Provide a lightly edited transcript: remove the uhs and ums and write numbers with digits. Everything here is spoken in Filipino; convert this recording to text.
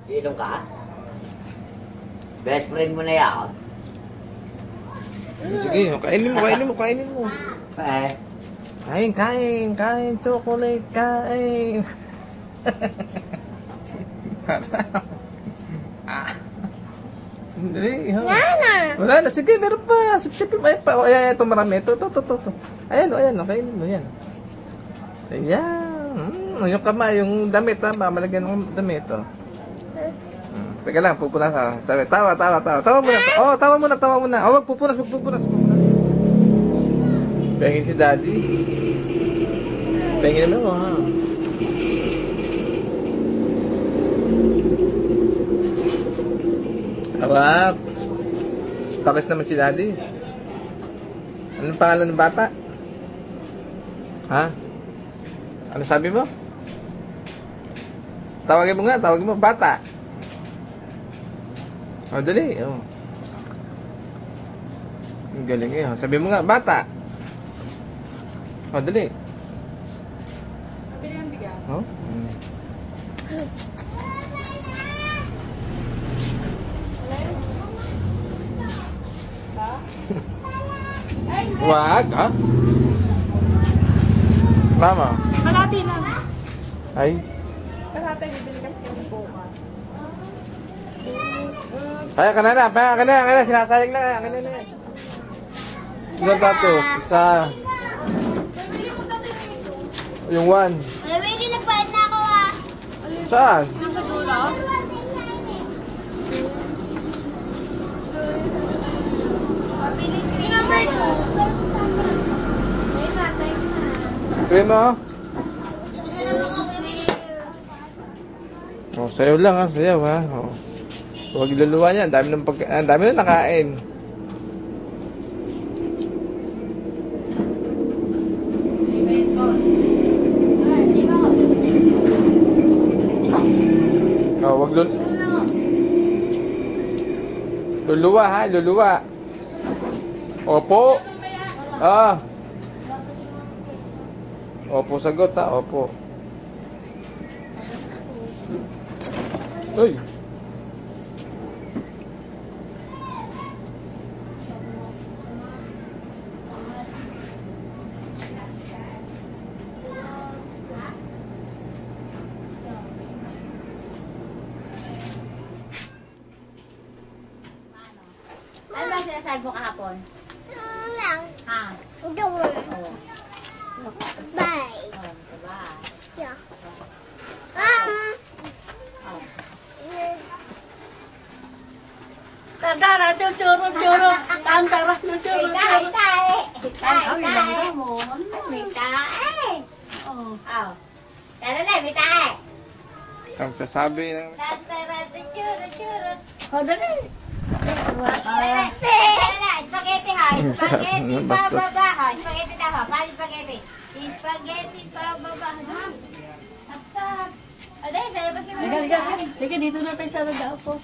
Iinom ka? Best friend mo na yan. Sige, kainin mo. Eh, Kain, chocolate, kain. Dali, ha? Wala na, sige, meron pa. Sipsipin, ay pa. Ayan, ito marami. Ito. Ayan, kainin mo, yan. Ayan. Yung kamay, yung damit, ha? Malagyan ng damit, oh. Teka lang, pupunas ha. Sabi, tawa muna. Oh, tawa muna. Oh, wag pupunas. Pengin si daddy. Pengin naman mo, ha. Harap. Takis naman si daddy. Anong pangalan ng bata? Ha? Ano sabi mo? Tawagin mo, bata. Oh, dali. Oh. Ang galing eh. Sabi mo nga, bata. Oh, dali. Oh? Wag, ha? Mama. Kalati na. Ay. Kalati, bibili kasi yung bukas. Ay, kanana, sinasayang na, kanana. Ilan tato? Isa. Yung one. Alawin, nagbayad na ako ah. Saan? Nasa dulo? Pabilis ka number 2. Ayun na, tayo na. Tuloy mo, ha? Ito na lang ako bumili. Oh, sayaw lang, ha? Sayaw, ha? Oh. Huwag iluluwa niya. Ang dami na nakain. Oh, wag luluwa, ha? Luluwa. Opo. Ah. Opo, sagot, ha? Opo. Uy. Ano ba sinasabi mo kahapon? Lang. Ha? Doon. Oo. Bye. Oh, Bye. Yeah. Tara, churro. Tantara, churro. Tae. Ay, lang mo. May tae. Oh. Oh. Tara na, may tae. Ang sasabi ng... Tantara, churro. Oh, dali. Spaghetti ha. Spaghetti pababa ha. Spaghetti daw ha. Paano spaghetti? Spaghetti pababa ha. Saksak. Aday, sa'yo ba si Maria? Sige, dito na tayo sa lagaw po.